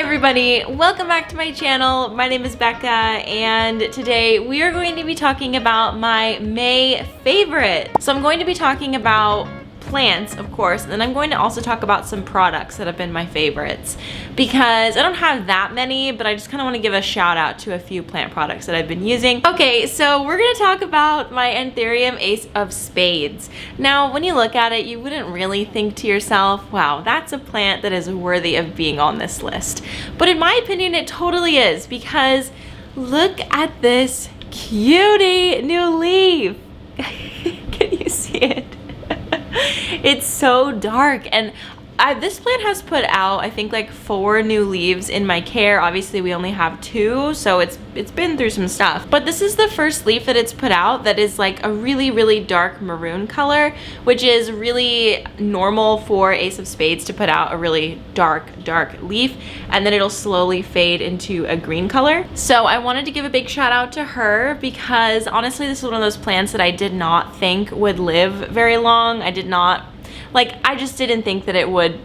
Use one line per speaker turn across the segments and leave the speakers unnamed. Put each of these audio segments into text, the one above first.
Hi everybody, welcome back to my channel. My name is Becca and today we are going to be talking about my May favorite. So I'm going to be talking about plants, of course, and then I'm going to also talk about some products that have been my favorites because I don't have that many, but I just kind of want to give a shout out to a few plant products that I've been using. Okay, so we're going to talk about my Antherium Ace of Spades. Now, when you look at it, you wouldn't really think to yourself, wow, that's a plant that is worthy of being on this list. But in my opinion, it totally is because look at this cutie new leaf. Can you see it? It's so dark, and this plant has put out I think like 4 new leaves in my care. Obviously we only have 2, so it's been through some stuff, but this is the first leaf that it's put out that is like a really dark maroon color, which is really normal for Ace of Spades to put out a really dark leaf, and then it'll slowly fade into a green color. So I wanted to give a big shout out to her because honestly this is one of those plants that I did not think would live very long. I just didn't think that it would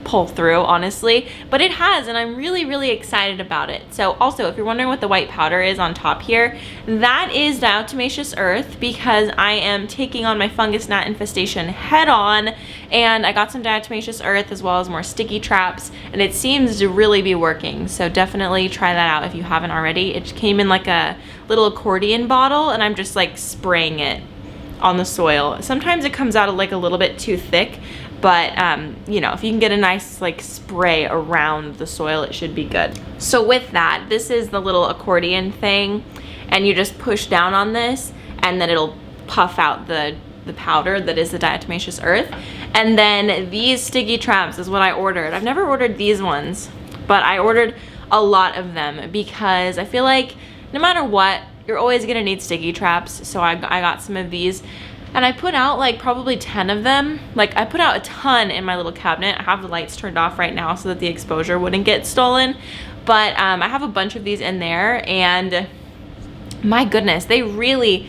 pull through, honestly, but it has, and I'm really excited about it. So also, if you're wondering what the white powder is on top here, that is diatomaceous earth because I am taking on my fungus gnat infestation head on, and I got some diatomaceous earth as well as more sticky traps, and it seems to really be working. So definitely try that out if you haven't already. It came in like a little accordion bottle, and I'm just like spraying it on the soil. Sometimes it comes out like a little bit too thick, but you know, if you can get a nice like spray around the soil, it should be good. So with that, this is the little accordion thing, and you just push down on this and then it'll puff out the powder that is the diatomaceous earth. And then these sticky traps is what I ordered. I've never ordered these ones, but I ordered a lot of them because I feel like no matter what, you're always gonna need sticky traps. So I got some of these, and I put out like probably 10 of them. Like I put out a ton in my little cabinet. I have the lights turned off right now so that the exposure wouldn't get stolen. But I have a bunch of these in there, and my goodness, they really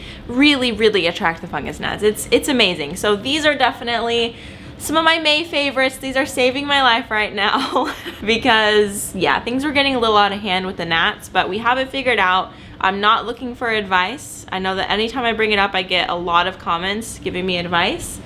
attract the fungus gnats. It's amazing. So these are definitely some of my May favorites. These are saving my life right now because yeah, things were getting a little out of hand with the gnats, but we have it figured out. I'm not looking for advice. I know that anytime I bring it up, I get a lot of comments giving me advice.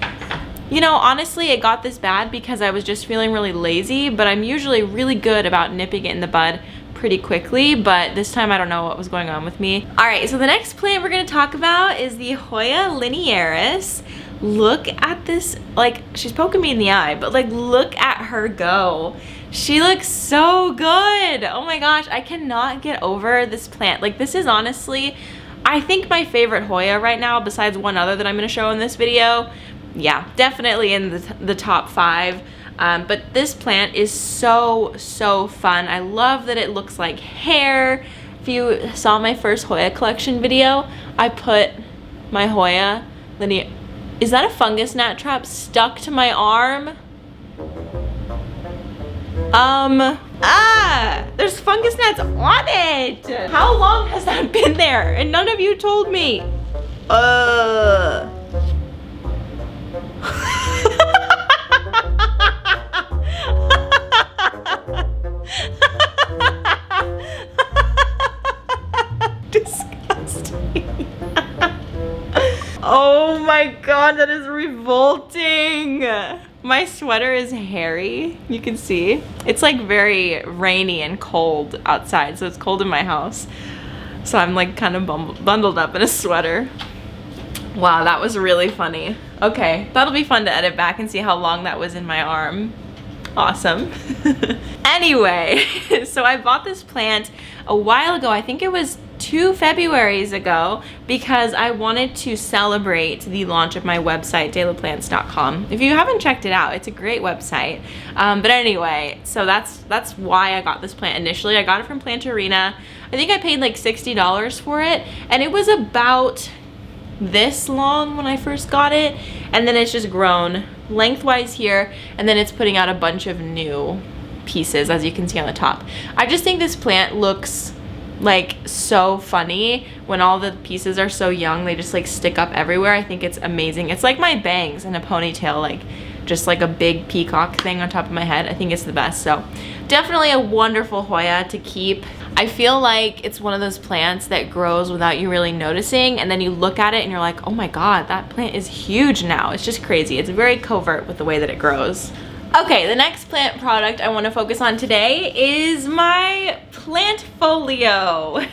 You know, honestly, it got this bad because I was just feeling really lazy, but I'm usually really good about nipping it in the bud pretty quickly, but this time I don't know what was going on with me. All right, so the next plant we're gonna talk about is the Hoya Linearis. Look at this, like she's poking me in the eye, but like look at her go. She looks so good. Oh my gosh, I cannot get over this plant. Like this is honestly, I think my favorite Hoya right now, besides one other that I'm gonna show in this video. Yeah, definitely in the top 5. But this plant is so fun. I love that it looks like hair. If you saw my first Hoya collection video, I put my Hoya Linearis. Is that a fungus gnat trap stuck to my arm? There's fungus gnats on it. How long has that been there? And none of you told me. Disgusting. Oh my god, that is revolting. My sweater is hairy. You can see. It's like very rainy and cold outside, so it's cold in my house. So I'm like kind of bundled up in a sweater. Wow, that was really funny. Okay, that'll be fun to edit back and see how long that was in my arm. Awesome. Anyway, so I bought this plant a while ago. I think it was 2 Februaries ago because I wanted to celebrate the launch of my website, dailyplants.com. If you haven't checked it out, it's a great website. But anyway, so that's why I got this plant initially. I got it from Plantarina. I think I paid like $60 for it, and it was about this long when I first got it, and then it's just grown lengthwise here, and then it's putting out a bunch of new pieces, as you can see on the top. I just think this plant looks like so funny when all the pieces are so young. They just like stick up everywhere. I think it's amazing. It's like my bangs in a ponytail. Like just like a big peacock thing on top of my head. I think it's the best. So definitely a wonderful Hoya to keep. I feel like it's one of those plants that grows without you really noticing, and then you look at it and you're like, oh my god, that plant is huge now. It's just crazy. It's very covert with the way that it grows. Okay, the next plant product I want to focus on today is my plant folio.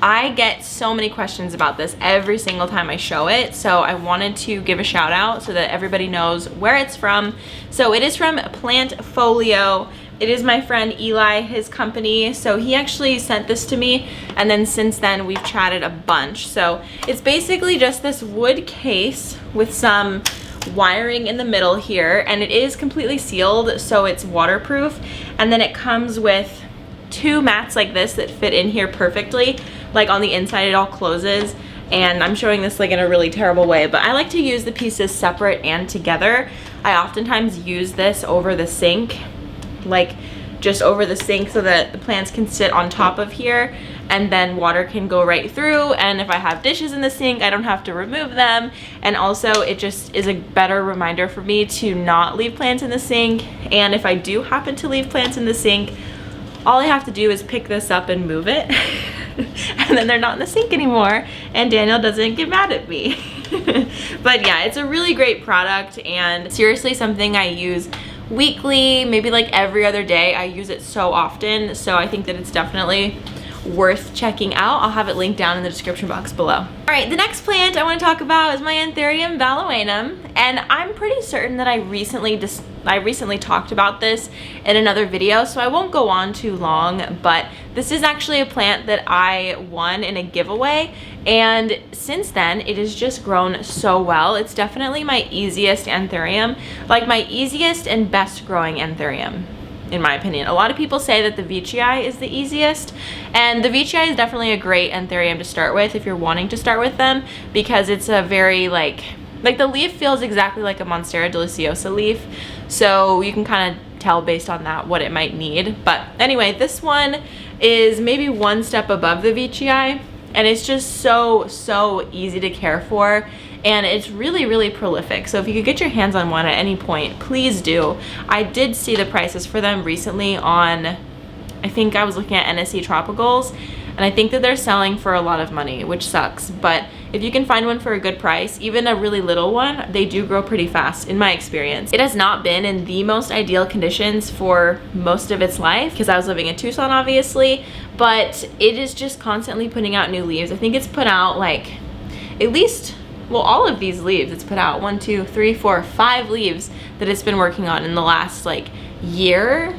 I get so many questions about this every single time I show it, so I wanted to give a shout out so that everybody knows where it's from. So it is from Plant Folio. It is my friend Eli, his company, so he actually sent this to me, and then since then we've chatted a bunch. So it's basically just this wood case with some wiring in the middle here, and it is completely sealed, so it's waterproof, and then it comes with 2 mats like this that fit in here perfectly. Like on the inside it all closes, and I'm showing this like in a really terrible way, but I like to use the pieces separate and together. I oftentimes use this over the sink, like just over the sink, so that the plants can sit on top of here and then water can go right through, and if I have dishes in the sink I don't have to remove them. And also it just is a better reminder for me to not leave plants in the sink, and if I do happen to leave plants in the sink, all I have to do is pick this up and move it and then they're not in the sink anymore and Daniel doesn't get mad at me. But yeah, it's a really great product and seriously something I use weekly, maybe like every other day. I use it so often, so I think that it's definitely worth checking out. I'll have it linked down in the description box below. All right, the next plant I want to talk about is my Antherium balawenum, and I'm pretty certain that I recently talked about this in another video, so I won't go on too long, but this is actually a plant that I won in a giveaway, and since then it has just grown so well. It's definitely my easiest Antherium, like my easiest and best growing Antherium, in my opinion. A lot of people say that the Veitchii is the easiest, and the Veitchii is definitely a great Antherium to start with if you're wanting to start with them, because it's a very like the leaf feels exactly like a Monstera deliciosa leaf, so you can kind of tell based on that what it might need. But anyway, this one is maybe one step above the Veitchii, and it's just so easy to care for, and it's really prolific. So if you could get your hands on one at any point, please do. I did see the prices for them recently on, I think I was looking at NSC Tropicals, and I think that they're selling for a lot of money, which sucks. But if you can find one for a good price, even a really little one, they do grow pretty fast in my experience. It has not been in the most ideal conditions for most of its life because I was living in Tucson obviously, but it is just constantly putting out new leaves. I think it's put out like at least, well, all of these leaves it's put out 1, 2, 3, 4, 5 leaves that it's been working on in the last like year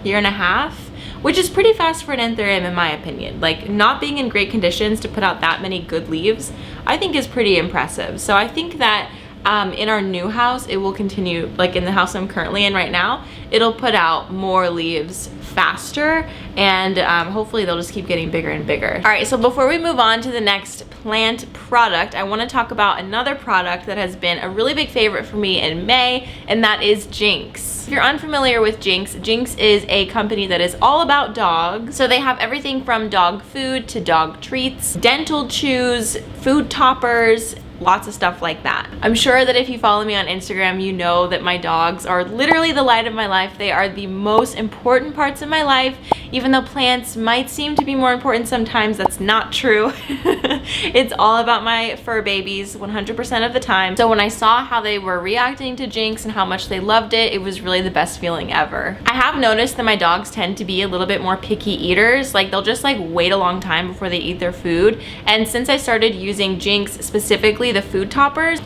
and a half, which is pretty fast for an Antherium in my opinion. Like, not being in great conditions to put out that many good leaves, I think is pretty impressive. So I think that in our new house, it will continue, like in the house I'm currently in right now, it'll put out more leaves faster, and hopefully they'll just keep getting bigger and bigger. All right, so before we move on to the next plant product, I want to talk about another product that has been a really big favorite for me in May, and that is Jinx. If you're unfamiliar with Jinx, Jinx is a company that is all about dogs. So they have everything from dog food to dog treats, dental chews, food toppers, lots of stuff like that. I'm sure that if you follow me on Instagram, you know that my dogs are literally the light of my life. They are the most important parts of my life. Even though plants might seem to be more important sometimes, that's not true. It's all about my fur babies 100% of the time. So when I saw how they were reacting to Jinx and how much they loved it, it was really the best feeling ever. I have noticed that my dogs tend to be a little bit more picky eaters. Like, they'll just like wait a long time before they eat their food. And since I started using Jinx, specifically the food toppers,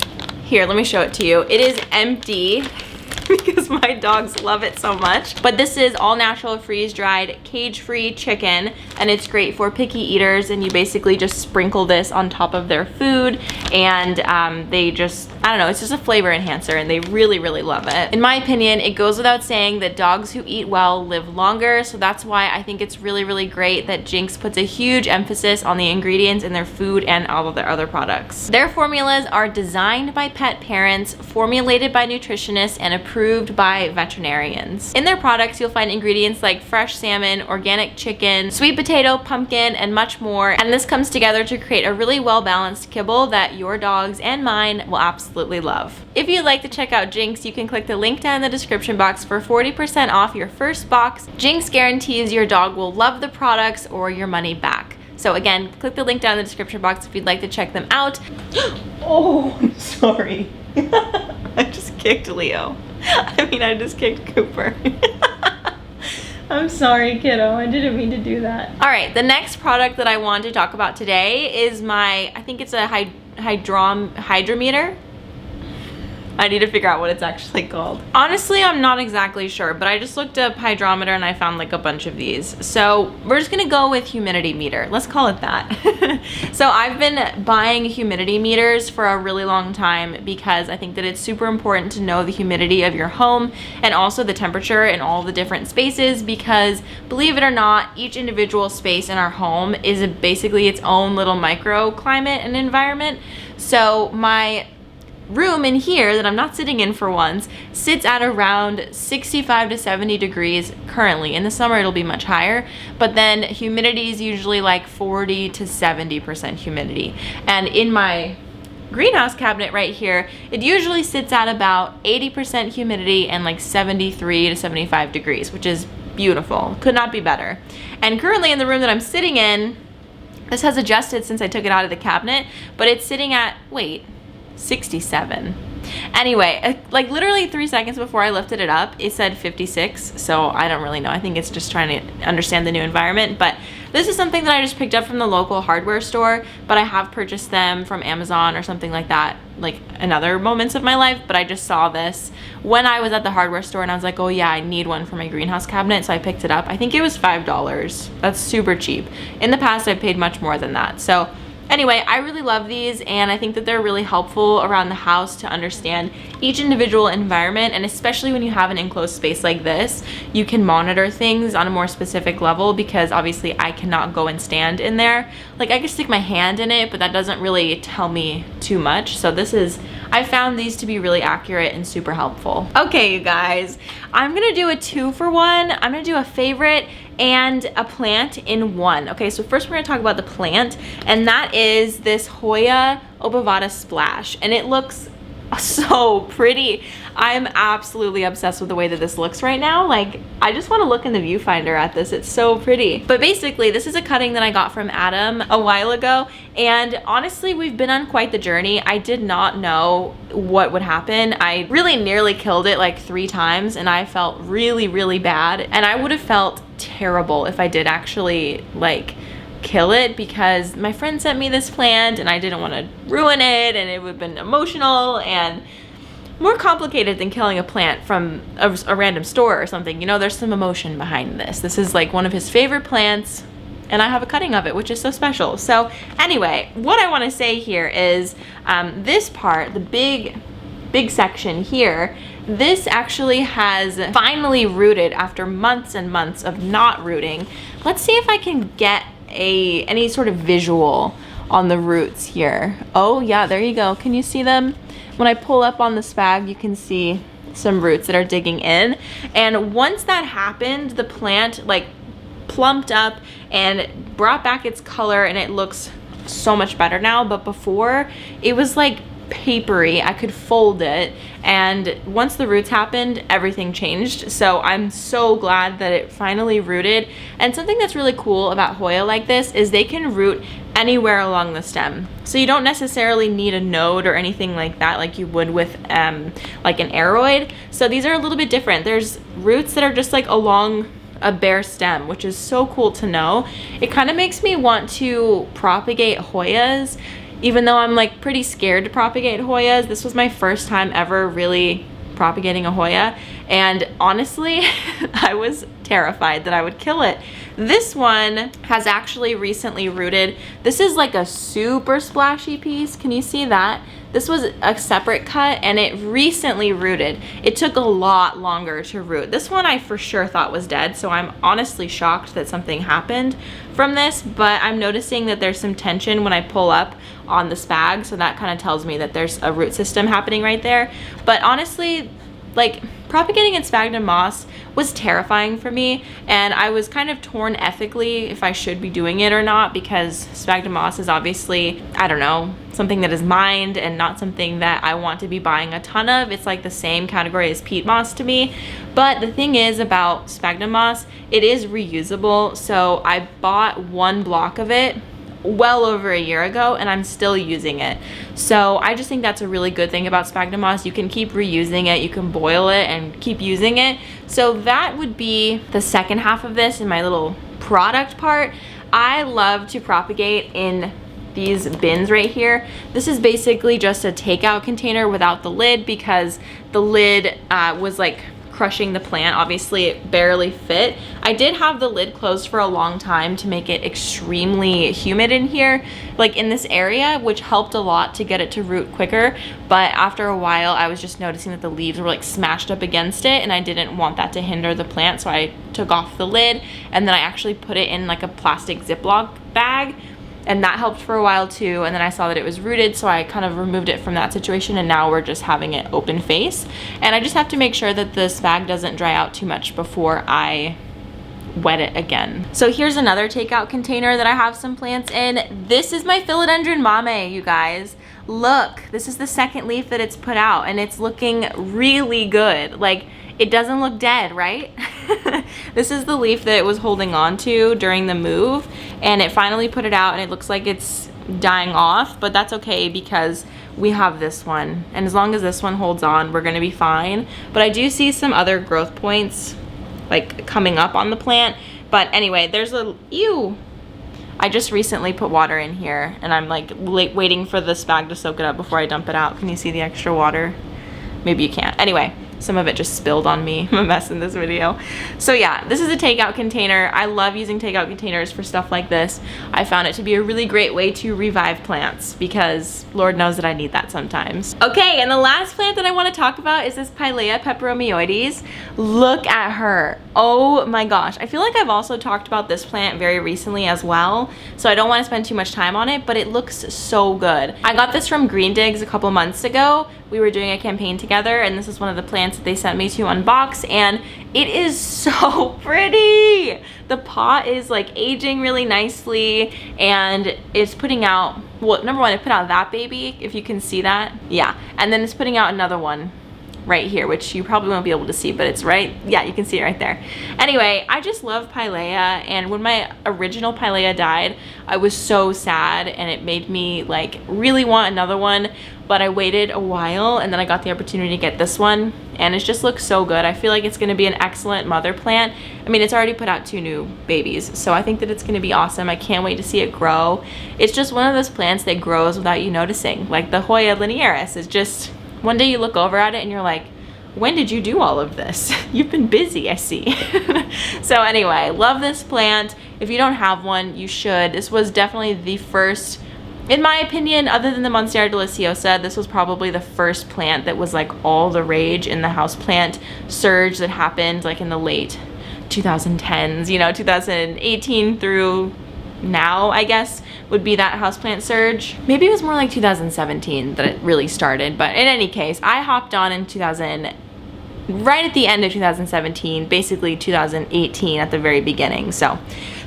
here, let me show it to you. It is empty because my dogs love it so much. But this is all natural, freeze-dried, cage-free chicken, and it's great for picky eaters, and you basically just sprinkle this on top of their food, and they just, I don't know, it's just a flavor enhancer, and they really love it. In my opinion, it goes without saying that dogs who eat well live longer, so that's why I think it's really great that Jinx puts a huge emphasis on the ingredients in their food and all of their other products. Their formulas are designed by pet parents, formulated by nutritionists, and approved by veterinarians. In their products, you'll find ingredients like fresh salmon, organic chicken, sweet potato potato, pumpkin, and much more. And this comes together to create a really well-balanced kibble that your dogs and mine will absolutely love. If you'd like to check out Jinx, you can click the link down in the description box for 40% off your first box. Jinx guarantees your dog will love the products or your money back. So again, click the link down in the description box if you'd like to check them out. Oh, I'm sorry. I just kicked Leo. I just kicked Cooper. I'm sorry, kiddo. I didn't mean to do that. All right, the next product that I want to talk about today is I think it's a hydrometer. I need to figure out what it's actually called. Honestly, I'm not exactly sure, but I just looked up hydrometer and I found like a bunch of these. So we're just gonna go with humidity meter. Let's call it that. So I've been buying humidity meters for a really long time because I think that it's super important to know the humidity of your home and also the temperature in all the different spaces, because believe it or not, each individual space in our home is basically its own little microclimate and environment. So my room in here that I'm not sitting in for once sits at around 65 to 70 degrees currently. In the summer it'll be much higher, but then humidity is usually like 40 to 70% humidity. And in my greenhouse cabinet right here, it usually sits at about 80% humidity and like 73 to 75 degrees, which is beautiful. Could not be better. And currently in the room that I'm sitting in, this has adjusted since I took it out of the cabinet, but it's sitting at, 67. Anyway, like literally 3 seconds before I lifted it up, it said 56, so I don't really know. I think it's just trying to understand the new environment, but this is something that I just picked up from the local hardware store, but I have purchased them from Amazon or something like that, like in other moments of my life, but I just saw this when I was at the hardware store and I was like, oh yeah, I need one for my greenhouse cabinet, so I picked it up. I think it was $5. That's super cheap. In the past, I've paid much more than that, so anyway, I really love these and I think that they're really helpful around the house to understand each individual environment, and especially when you have an enclosed space like this, you can monitor things on a more specific level, because obviously I cannot go and stand in there. Like I can stick my hand in it, but that doesn't really tell me too much. So I found these to be really accurate and super helpful. Okay, you guys, I'm gonna do a 2-for-1. I'm gonna do a favorite and a plant in one. Okay, so first we're gonna talk about the plant, and that is this Hoya Linearis splash, and it looks so pretty. I'm absolutely obsessed with the way that this looks right now. Like, I just want to look in the viewfinder at this. It's so pretty. But basically, this is a cutting that I got from Adam a while ago, and honestly, we've been on quite the journey. I did not know what would happen. I really nearly killed it like 3 times, and I felt really, really bad, and I would have felt terrible if I did actually like kill it, because my friend sent me this plant and I didn't want to ruin it, and it would have been emotional and more complicated than killing a plant from a random store or something. You know, there's some emotion behind this. This is like one of his favorite plants, and I have a cutting of it, which is so special. So anyway, what I want to say here is this part, the big section here, this actually has finally rooted after months and months of not rooting. Let's see if I can get any sort of visual on the roots here. Oh yeah, there you go. Can you see them? When I pull up on the spag, you can see some roots that are digging in. And once that happened, the plant like plumped up and brought back its color, and it looks so much better now. But before, it was like papery. I could fold it, and once the roots happened, everything changed. So I'm so glad that it finally rooted. And something that's really cool about Hoya like this is they can root anywhere along the stem, so you don't necessarily need a node or anything like that like you would with like an aroid. So these are a little bit different. There's roots that are just like along a bare stem, which is so cool to know. It kind of makes me want to propagate Hoyas, even though I'm like pretty scared to propagate Hoyas. This was my first time ever really propagating a Hoya, and honestly I was terrified that I would kill it. This one has actually recently rooted. This is like a super splashy piece. Can you see that? This was a separate cut, and it recently rooted. It took a lot longer to root. This one I for sure thought was dead, so I'm honestly shocked that something happened from this, but I'm noticing that there's some tension when I pull up on the spag, so that kind of tells me that there's a root system happening right there. But honestly, like, propagating in sphagnum moss was terrifying for me, and I was kind of torn ethically if I should be doing it or not, because sphagnum moss is obviously, I don't know, something that is mined and not something that I want to be buying a ton of. It's like the same category as peat moss to me. But the thing is about sphagnum moss, it is reusable. So I bought 1 block of it well over a year ago, and I'm still using it. So I just think that's a really good thing about sphagnum moss. You can keep reusing it, you can boil it and keep using it. So that would be the second half of this in my little product part. I love to propagate in these bins right here. This is basically just a takeout container without the lid, because the lid was like crushing the plant. Obviously it barely fit. I did have the lid closed for a long time to make it extremely humid in here, like in this area, which helped a lot to get it to root quicker. But after a while I was just noticing that the leaves were like smashed up against it, and I didn't want that to hinder the plant, so I took off the lid and then I actually put it in like a plastic Ziploc bag, and that helped for a while too. And then I saw that it was rooted, so I kind of removed it from that situation, and now we're just having it open face. And I just have to make sure that the spag doesn't dry out too much before I wet it again. So here's another takeout container that I have some plants in. This is my philodendron mame, you guys. Look, this is the second leaf that it's put out, and it's looking really good. Like, it doesn't look dead, right? This is the leaf that it was holding on to during the move, and it finally put it out, and it looks like it's dying off, but that's okay because we have this one, and as long as this one holds on, we're gonna be fine. But I do see some other growth points like coming up on the plant. But anyway, there's a, ew. I just recently put water in here, and I'm like waiting for the spag to soak it up before I dump it out. Can you see the extra water? Maybe you can't. Anyway, some of it just spilled on me. I'm a mess in this video. So yeah, this is a takeout container. I love using takeout containers for stuff like this. I found it to be a really great way to revive plants, because Lord knows that I need that sometimes. Okay, and the last plant that I want to talk about is this Pilea peperomioides. Look at her. Oh my gosh. I feel like I've also talked about this plant very recently as well, so I don't want to spend too much time on it, but it looks so good. I got this from Green Digs a couple months ago. We were doing a campaign together, and this is one of the plants that they sent me to unbox, and it is so pretty. The pot is like aging really nicely, and it's putting out, well, number one, it put out that baby, if you can see that. Yeah, and then it's putting out another one right here, which you probably won't be able to see, but it's right, yeah, you can see it right there. Anyway, I just love Pilea, and when my original Pilea died, I was so sad, and it made me like really want another one. But I waited a while, and then I got the opportunity to get this one, and it just looks so good. I feel like it's gonna be an excellent mother plant. I mean, it's already put out 2 new babies, so I think that it's gonna be awesome. I can't wait to see it grow. It's just one of those plants that grows without you noticing. Like the Hoya Linearis is just, one day you look over at it and you're like, when did you do all of this? You've been busy, I see. So anyway, love this plant. If you don't have one, you should. This was definitely the first, in my opinion, other than the Monstera deliciosa, this was probably the first plant that was like all the rage in the houseplant surge that happened like in the late 2010s, you know, 2018 through now, I guess, would be that houseplant surge. Maybe it was more like 2017 that it really started, but in any case, I hopped on in right at the end of 2017, basically 2018 at the very beginning. So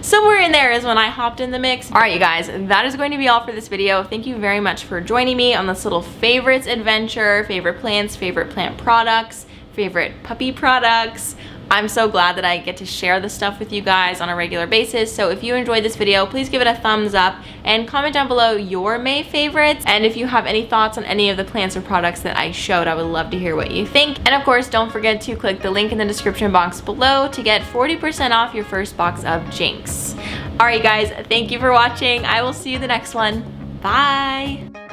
somewhere in there is when I hopped in the mix. All right, you guys, that is going to be all for this video. Thank you very much for joining me on this little favorites adventure, favorite plants, favorite plant products, favorite puppy products. I'm so glad that I get to share this stuff with you guys on a regular basis. So if you enjoyed this video, please give it a thumbs up and comment down below your May favorites. And if you have any thoughts on any of the plants or products that I showed, I would love to hear what you think. And of course, don't forget to click the link in the description box below to get 40% off your first box of Jinx. All right, guys, thank you for watching. I will see you in the next one. Bye.